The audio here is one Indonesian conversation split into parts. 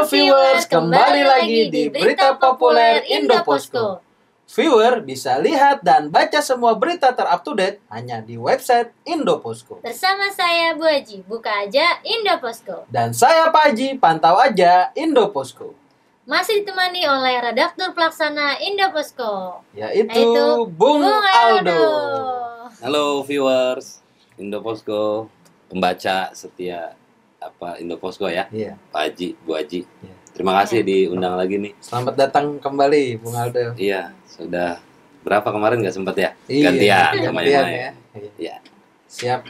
Halo viewers, kembali lagi di Berita Populer Indoposko. Viewer bisa lihat dan baca semua berita terupdate hanya di website Indoposko. Bersama saya Bu Haji, buka aja Indoposko. Dan saya Pak Haji, pantau aja Indoposko. Masih ditemani oleh redaktur pelaksana Indoposko, yaitu Bung Aldo. Halo viewers Indoposko, pembaca setia Indoposko ya. Iya. Pak Haji, Bu Haji. Iya. Terima kasih diundang lagi nih. Selamat datang kembali Bung Aldo. Iya, sudah berapa kemarin nggak sempat ya? Iya, Gantian ya. Iya. Siap.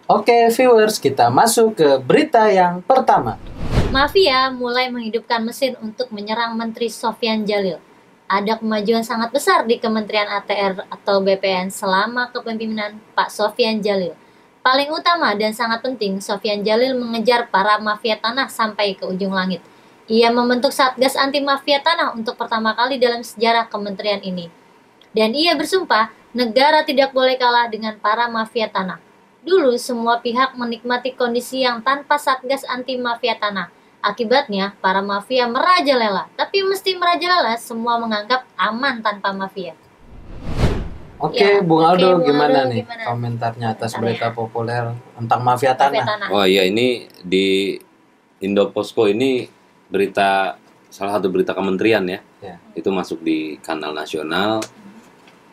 Oke viewers, kita masuk ke berita yang pertama. Mafia mulai menghidupkan mesin untuk menyerang Menteri Sofyan Djalil. Ada kemajuan sangat besar di Kementerian ATR atau BPN selama kepemimpinan Pak Sofyan Djalil. Paling utama dan sangat penting, Sofyan Djalil mengejar para mafia tanah sampai ke ujung langit. Ia membentuk Satgas Anti Mafia Tanah untuk pertama kali dalam sejarah kementerian ini. Dan ia bersumpah, negara tidak boleh kalah dengan para mafia tanah. Dulu semua pihak menikmati kondisi yang tanpa Satgas Anti Mafia Tanah. Akibatnya, para mafia merajalela. Tapi mesti merajalela, semua menganggap aman tanpa mafia. Oke, Bung Aldo, Bung gimana Aldo, nih gimana? komentarnya atas Komentarnya. berita populer tentang mafia Mafia tanah? tanah. Oh iya, ini di Indoposko ini salah satu berita kementerian ya. Ya. Itu masuk di kanal nasional.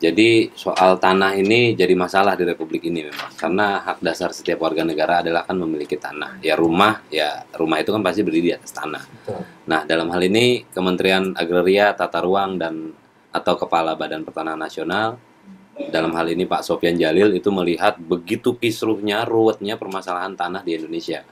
Jadi soal tanah ini jadi masalah di Republik ini memang. Karena hak dasar setiap warga negara adalah kan memiliki tanah. Ya rumah itu kan pasti berdiri di atas tanah. Betul. Nah, dalam hal ini Kementerian Agraria, Tata Ruang atau Kepala Badan Pertanahan Nasional, dalam hal ini Pak Sofyan Djalil itu melihat begitu kisruhnya, ruwetnya permasalahan tanah di Indonesia.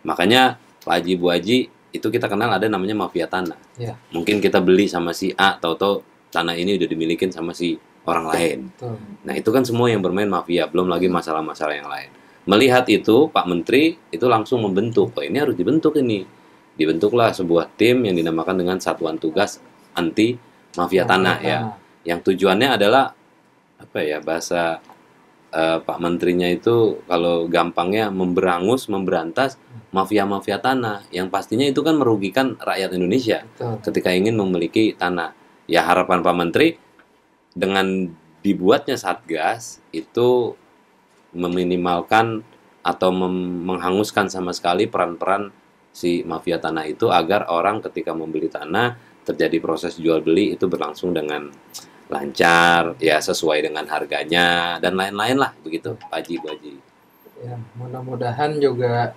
Makanya Pak Haji, Bu Haji, itu kita kenal ada namanya mafia tanah. Ya. Mungkin kita beli sama si A, tahu-tahu tanah ini udah dimilikin sama si orang lain. Betul. Nah, itu kan semua yang bermain mafia, belum lagi masalah-masalah yang lain. Melihat itu, Pak Menteri itu langsung membentuk, ini harus dibentuk ini. Dibentuklah sebuah tim yang dinamakan dengan Satuan Tugas Anti Mafia Tanah ya. Yang tujuannya adalah bahasa Pak Menterinya itu kalau gampangnya memberantas mafia-mafia tanah yang pastinya itu kan merugikan rakyat Indonesia Betul. ketika ingin memiliki tanah. Ya harapan Pak Menteri dengan dibuatnya Satgas itu meminimalkan atau menghanguskan sama sekali peran-peran si mafia tanah itu agar orang ketika membeli tanah terjadi proses jual beli itu berlangsung dengan lancar, ya sesuai dengan harganya dan lain-lain lah begitu, Pak Haji, Bu Haji. Ya, mudah-mudahan juga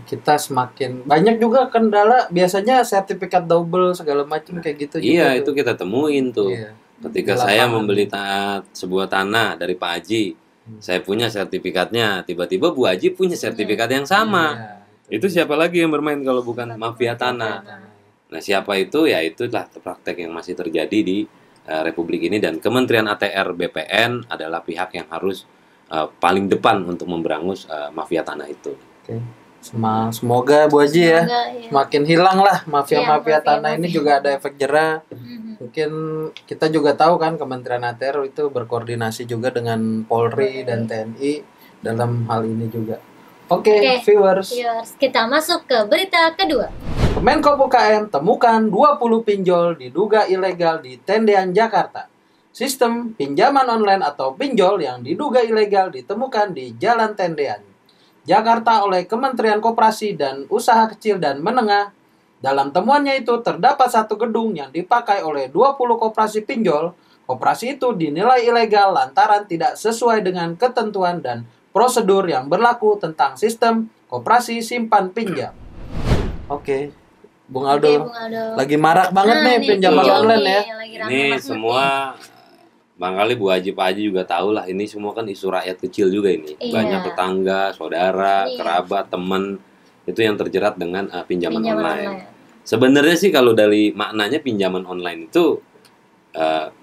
kita semakin banyak juga kendala, biasanya sertifikat double segala macam kayak gitu. Iya, juga itu kita temuin tuh. Iya. Ketika Di saya lapangan. membeli sebuah tanah dari Pak Haji, saya punya sertifikatnya, tiba-tiba Bu Haji punya sertifikat yang sama. Iya, Itu siapa lagi yang bermain kalau bukan mafia tanah? Nah, siapa itu? Ya itulah praktek yang masih terjadi di Republik ini, dan Kementerian ATR BPN adalah pihak yang harus paling depan untuk memberangus mafia tanah itu. Oke. Semoga Bu Haji ya Semoga, ya. makin hilang lah mafia-mafia Iya, tanah ini, juga ada efek jerah. Mhm. Mungkin kita juga tahu kan Kementerian ATR itu berkoordinasi juga dengan Polri dan TNI dalam hal ini juga. Oke, viewers. Viewers, kita masuk ke berita kedua. Kemenko UKM temukan 20 pinjol diduga ilegal di Tendean Jakarta. Sistem pinjaman online atau pinjol yang diduga ilegal ditemukan di Jalan Tendean, Jakarta oleh Kementerian Koperasi dan Usaha Kecil dan Menengah. Dalam temuannya itu terdapat satu gedung yang dipakai oleh 20 koperasi pinjol. Koperasi itu dinilai ilegal lantaran tidak sesuai dengan ketentuan dan prosedur yang berlaku tentang sistem koperasi simpan pinjam. Oke, Bung Aldo. Oke, Bung Aldo. Lagi marak banget nih pinjaman pinjol online ya. Ini semua barangkali Bu Haji, Pak Haji juga tahu lah, ini semua kan isu rakyat kecil juga ini. Iya. Banyak tetangga, saudara, Iya. kerabat, teman itu yang terjerat dengan pinjaman online. Sebenarnya sih kalau dari maknanya pinjaman online itu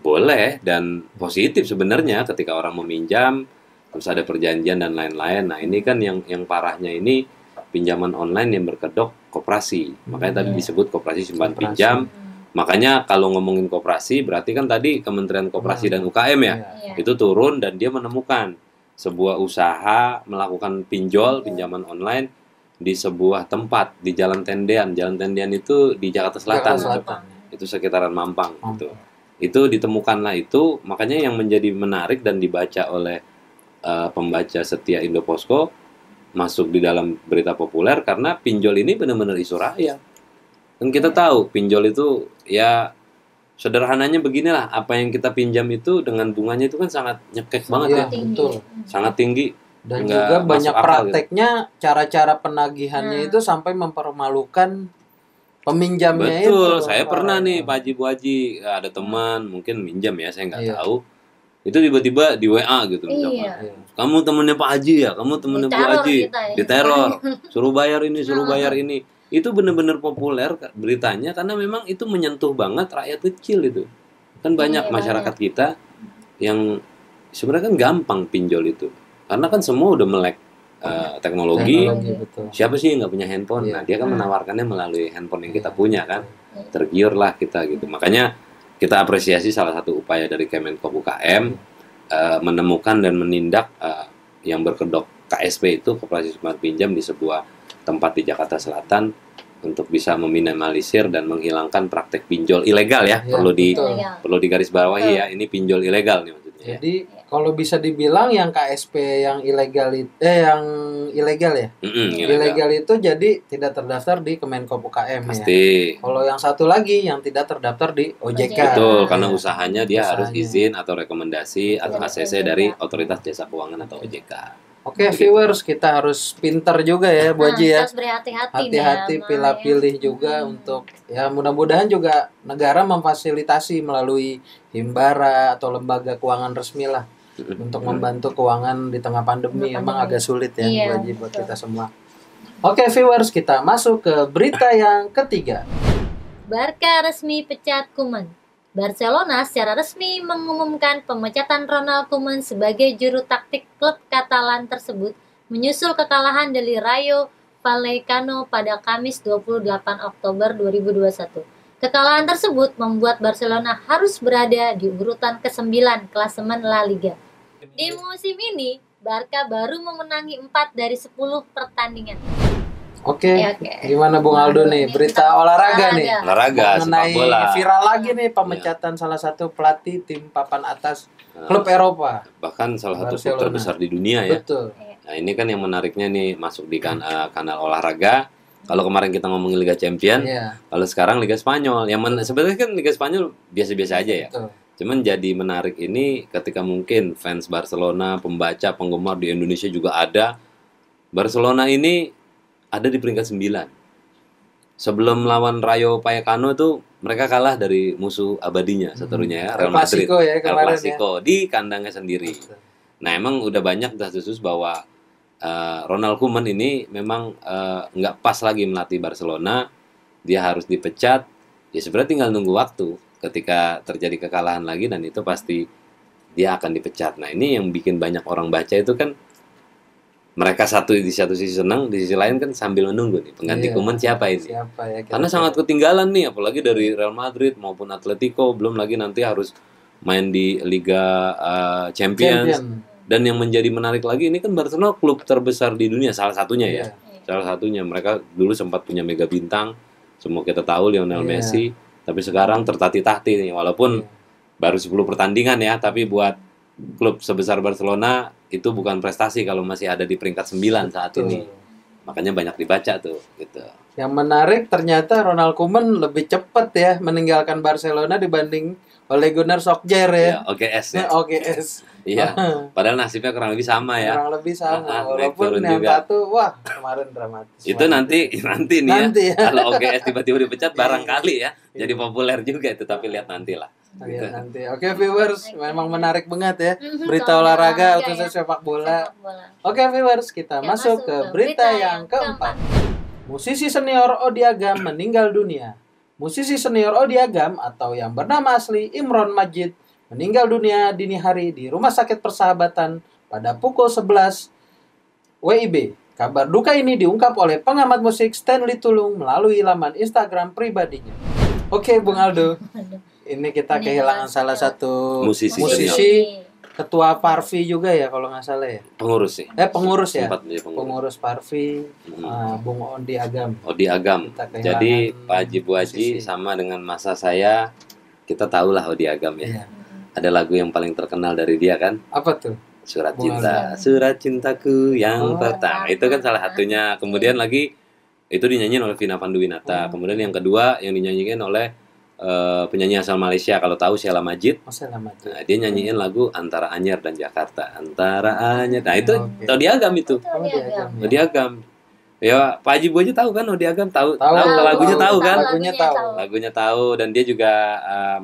boleh dan positif sebenarnya ketika orang meminjam terus ada perjanjian dan lain-lain. Nah, ini kan yang parahnya ini pinjaman online yang berkedok koperasi. Makanya tadi disebut koperasi simpan Koperasi. pinjam. Makanya kalau ngomongin koperasi berarti kan tadi Kementerian Koperasi dan UKM ya. Iya. Itu turun dan dia menemukan sebuah usaha melakukan pinjaman online di sebuah tempat di Jalan Tendean. Jalan Tendean itu di Jakarta Selatan. Jakarta Selatan. Itu sekitaran Mampang gitu. Itu ditemukanlah itu, makanya yang menjadi menarik dan dibaca oleh pembaca setia Indoposko masuk di dalam berita populer karena pinjol ini benar-benar isu rakyat. Dan kita tahu pinjol itu ya sederhananya beginilah, apa yang kita pinjam itu dengan bunganya itu kan sangat nyekek banget Iya, ya, betul. sangat tinggi. Dan Nggak juga masuk banyak akal prakteknya, cara-cara penagihannya itu sampai mempermalukan peminjamnya itu. Betul, saya pernah nih Pak Haji Bu Haji, ada teman mungkin minjam ya, saya nggak Iya. tahu. Itu tiba-tiba di WA gitu misalkan. Iya. Kamu temennya Pak Haji ya, kamu temennya Bu Diteror Haji, kita ya. diteror, suruh bayar ini, suruh bayar ini. Itu benar-benar populer beritanya karena memang itu menyentuh banget rakyat kecil itu. Kan banyak Iya, masyarakat kita yang sebenarnya kan gampang pinjol itu. Karena kan semua udah melek teknologi. Betul. Siapa sih yang nggak punya handphone? Iya. Nah, dia kan menawarkannya melalui handphone yang kita punya kan. Tergiur lah kita gitu. Makanya kita apresiasi salah satu upaya dari Kemenko UKM menemukan dan menindak yang berkedok KSP itu, Koperasi Simpan Pinjam, di sebuah tempat di Jakarta Selatan untuk bisa meminimalisir dan menghilangkan praktek pinjol ilegal ya. Iya, betul. Perlu digarisbawahi ya, ini pinjol ilegal nih maksudnya. Ya. Jadi kalau bisa dibilang yang KSP yang ilegal yang ilegal ya. Ilegal itu jadi tidak terdaftar di Kemenko UKM ya. Pasti. Kalau yang satu lagi yang tidak terdaftar di OJK. Betul, karena Ya. usahanya dia harus Usahanya. izin atau rekomendasi atau Betul. ACC dari Otoritas Jasa Keuangan atau OJK. Oke, viewers, kita harus pintar juga ya, Bu Haji ya. Harus berhati-hati Hati-hati dalam pilih-pilih juga untuk ya mudah-mudahan juga negara memfasilitasi melalui himbara atau lembaga keuangan resmi lah untuk membantu keuangan di tengah pandemi. Tengah Emang pandemi. agak sulit ya, Iya, Bu Haji, buat betul. kita semua. Oke, viewers, kita masuk ke berita yang ketiga. Barca resmi pecat Koeman. Barcelona secara resmi mengumumkan pemecatan Ronald Koeman sebagai juru taktik klub Katalan tersebut menyusul kekalahan dari Rayo Vallecano pada Kamis 28 Oktober 2021. Kekalahan tersebut membuat Barcelona harus berada di urutan ke-9 klasemen La Liga. Di musim ini, Barca baru memenangi 4 dari 10 pertandingan. Oke, Ya, oke. gimana Bung Aldo nih? Berita olahraga nih. Olahraga, sepak Mengenai bola. viral lagi nih pemecatan salah satu pelatih tim papan atas klub Eropa. Bahkan salah satu klub Barcelona. terbesar di dunia ya. Betul. Nah, ini kan yang menariknya nih masuk di kanal olahraga. Kalau kemarin kita ngomongin Liga Champion, Iya, kalau sekarang Liga Spanyol. Yang sebenarnya kan Liga Spanyol biasa-biasa aja ya. betul. Cuman jadi menarik ini ketika mungkin fans Barcelona, pembaca, penggemar di Indonesia juga ada. Barcelona ini ada di peringkat 9. Sebelum lawan Rayo Vallecano itu mereka kalah dari musuh abadinya seterusnya ya, El Real Madrid. Clasico ya El kemarin ya. Clasico di kandangnya sendiri. Betul. Nah, emang udah banyak desas-desus bahwa Ronald Koeman ini memang nggak pas lagi melatih Barcelona. Dia harus dipecat. Ya sebenarnya tinggal nunggu waktu ketika terjadi kekalahan lagi dan itu pasti dia akan dipecat. Nah, ini yang bikin banyak orang baca itu kan mereka di satu sisi senang, di sisi lain kan sambil menunggu nih pengganti Iya. Koeman siapa ini. Siapa ya? Karena sangat ketinggalan nih, apalagi dari Real Madrid maupun Atletico, belum lagi nanti harus main di Liga Champions. Champion. Dan yang menjadi menarik lagi ini kan Barcelona klub terbesar di dunia, salah satunya ya. Iya. Salah satunya, mereka dulu sempat punya mega bintang, semua kita tahu Lionel Iya. Messi, tapi sekarang tertatih-tatih nih, walaupun baru 10 pertandingan ya, tapi buat klub sebesar Barcelona itu bukan prestasi kalau masih ada di peringkat 9 saat Betul. ini. Makanya banyak dibaca tuh gitu. Yang menarik ternyata Ronald Koeman lebih cepat ya meninggalkan Barcelona dibanding Ole Gunnar Solskjaer ya. Ya, OGS ya. OGS. Iya. Padahal nasibnya kurang lebih sama ya. Kurang lebih sama. Naik Walaupun turun yang juga. satu, wah kemarin dramatis. Itu nanti nih Nanti ya. ya. Kalau OGS tiba-tiba dipecat barangkali ya. Jadi populer juga itu, tapi lihat nanti lah. Lihat nanti. Oke viewers, memang menarik banget ya berita Soal olahraga olahraga khususnya ya. sepak bola. Sepak bola. Oke viewers, kita Ya, masuk ke berita yang keempat. Musisi senior Odiagam meninggal dunia. Musisi senior Odiagam atau yang bernama asli Imron Majid meninggal dunia dini hari di Rumah Sakit Persahabatan pada pukul 11 WIB. Kabar duka ini diungkap oleh pengamat musik Stanley Tulung melalui laman Instagram pribadinya. Oke, Bung Aldo. Ini kita Ini kehilangan jelas, salah ya. satu Musisi musisi ketua Parvi juga ya kalau nggak salah ya. Pengurus sih. Pengurus ya. Sempat menjadi pengurus. Pengurus Parvi, Bung Odi Agam. Odi Agam. Kita kehilangan Jadi Pak Haji Bu Haji musisi. sama dengan masa saya, kita tahulah Odi Agam ya. Iya. Ada lagu yang paling terkenal dari dia kan, Apa tuh? Surat Bung Cinta, Surat Cintaku yang Oh. pertama. Itu kan salah satunya. Kemudian lagi itu dinyanyiin oleh Vina Panduwinata. Kemudian yang kedua yang dinyanyikan oleh penyanyi asal Malaysia, kalau tahu Sheila Majid. Masa lama tuh. Nah, dia nyanyiin lagu Antara Anyer dan Jakarta. Antara Anyer. Nah, itu Oke. Odi Agam itu. Itu Odi Agam. Odi Agam. Ya, Pak Haji Bu Haji tahu kan Odi Agam, tahu Tahu. lagunya tahu kan? Lagunya tahu. Lagunya tahu, dan dia juga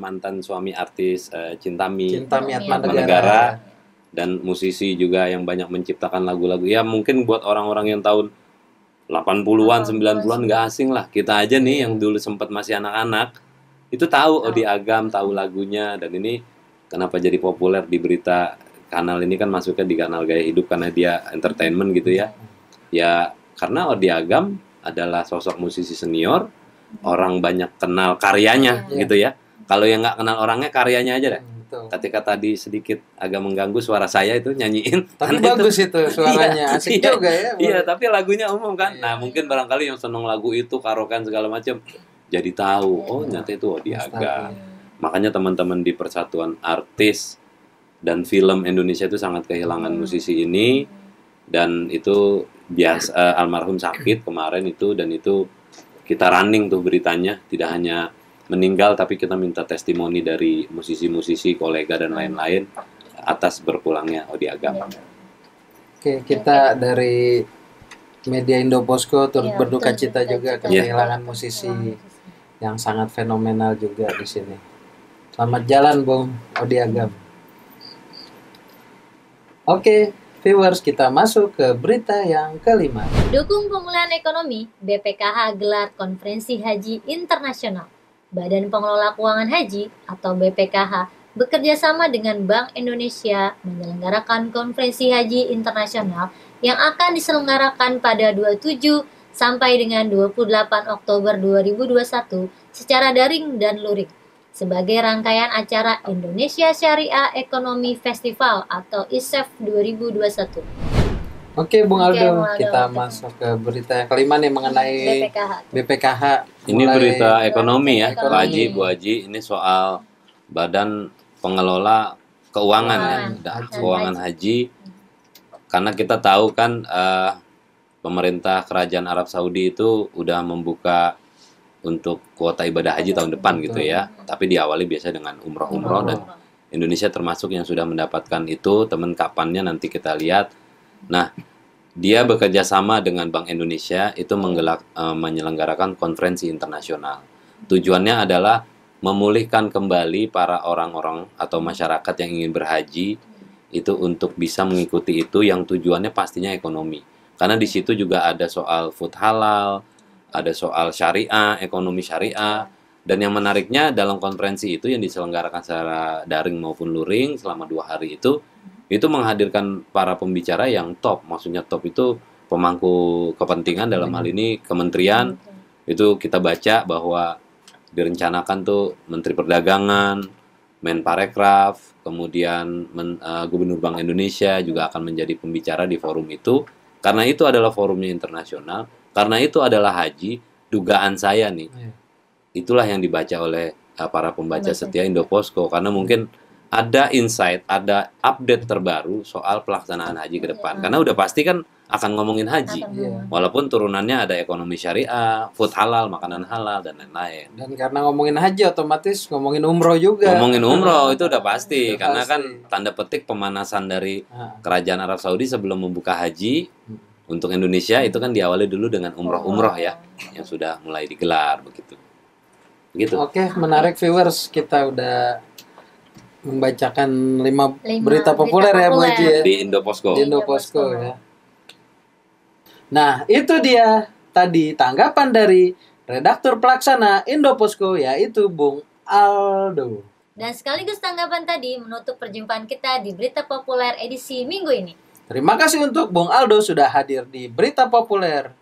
mantan suami artis Cintami Cinta Miat Manegara. Manegara, dan musisi juga yang banyak menciptakan lagu-lagu. Ya mungkin buat orang-orang yang tahun 80-an, 90-an nggak asing lah. Kita aja nih yang dulu sempat masih anak-anak itu tahu Odi Agam, tahu lagunya. Dan ini kenapa jadi populer di berita kanal ini kan, masuknya di kanal Gaya Hidup karena dia entertainment gitu ya. Ya karena Odi Agam adalah sosok musisi senior, orang banyak kenal karyanya Iya. gitu ya. Kalau yang nggak kenal orangnya, karyanya aja deh. Betul. Ketika tadi sedikit agak mengganggu suara saya itu nyanyiin, Tapi karena bagus itu suaranya, Iya, asik iya, juga ya. iya, tapi lagunya umum kan. Iya. Nah, mungkin barangkali yang seneng lagu itu, karaokean segala macam, jadi tahu, oh nyata itu Odi Agam. Makanya teman-teman di Persatuan Artis dan Film Indonesia itu sangat kehilangan musisi ini, dan itu biasa almarhum sakit kemarin itu, dan itu kita running tuh beritanya, tidak hanya meninggal tapi kita minta testimoni dari musisi-musisi, kolega dan lain-lain atas berpulangnya Odi Agam. Oke, kita dari media Indoposko turut Iya, berduka betul, cita juga berduka cita. kehilangan musisi yang sangat fenomenal juga di sini. Selamat jalan Bung Odi Agam. Oke, viewers, kita masuk ke berita yang kelima. Dukung pemulihan ekonomi, BPKH gelar Konferensi Haji Internasional. Badan Pengelola Keuangan Haji atau BPKH bekerja sama dengan Bank Indonesia menyelenggarakan Konferensi Haji Internasional yang akan diselenggarakan pada 27 sampai dengan 28 Oktober 2021 secara daring dan luring sebagai rangkaian acara Indonesia Syariah Economy Festival atau ISEF 2021. Oke, Bung Oke, Aldo, Bung Aldo. kita masuk ke berita yang kelima nih mengenai BPKH. BPKH. Ini Mulai- berita ekonomi ya, Ekonomi. Pak Haji, Bu Haji. Ini soal Badan Pengelola Keuangan ya, Keuangan. Keuangan Haji. Karena kita tahu kan pemerintah Kerajaan Arab Saudi itu udah membuka untuk kuota ibadah haji tahun depan gitu ya. Tapi diawali biasa dengan umroh-umroh, dan Indonesia termasuk yang sudah mendapatkan itu. Temen kapannya nanti kita lihat. Nah, dia bekerja sama dengan Bank Indonesia itu menyelenggarakan konferensi internasional. Tujuannya adalah memulihkan kembali para orang-orang atau masyarakat yang ingin berhaji itu untuk bisa mengikuti itu, yang tujuannya pastinya ekonomi. Karena di situ juga ada soal food halal, ada soal syariah, ekonomi syariah. Dan yang menariknya dalam konferensi itu yang diselenggarakan secara daring maupun luring selama 2 hari itu menghadirkan para pembicara yang top. Maksudnya top itu pemangku kepentingan, dalam hal ini kementerian. Itu kita baca bahwa direncanakan tuh Menteri Perdagangan, Menparekraf, kemudian Gubernur Bank Indonesia juga akan menjadi pembicara di forum itu. Karena itu adalah forumnya internasional, karena itu adalah haji, dugaan saya nih. Itulah yang dibaca oleh para pembaca setia Indoposko, karena mungkin ada insight, ada update terbaru soal pelaksanaan haji ke depan. Karena udah pasti kan akan ngomongin haji. Iya. Walaupun turunannya ada ekonomi syariah, food halal, makanan halal, dan lain-lain. Dan karena ngomongin haji otomatis ngomongin umroh juga. Ngomongin umroh itu udah pasti, Udah karena pasti. kan tanda petik pemanasan dari Nah, Kerajaan Arab Saudi sebelum membuka haji untuk Indonesia itu kan diawali dulu dengan umroh-umroh ya, yang sudah mulai digelar begitu. Begitu. Oke, menarik viewers. Kita udah membacakan 5 5 berita populer ya Bu Haji ya. Di Indoposko. Di Indoposko ya. Nah, itu dia tadi tanggapan dari redaktur pelaksana Indoposko, yaitu Bung Aldo. Dan sekaligus tanggapan tadi menutup perjumpaan kita di berita populer edisi minggu ini. Terima kasih untuk Bung Aldo sudah hadir di berita populer.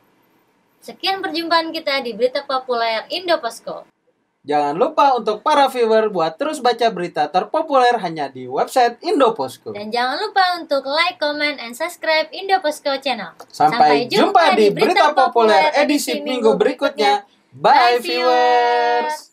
Sekian perjumpaan kita di berita populer Indoposko. Jangan lupa untuk para viewer buat terus baca berita terpopuler hanya di website Indoposko. Dan jangan lupa untuk like, comment, and subscribe Indoposko Channel. Sampai jumpa di berita populer edisi minggu berikutnya. Bye viewers!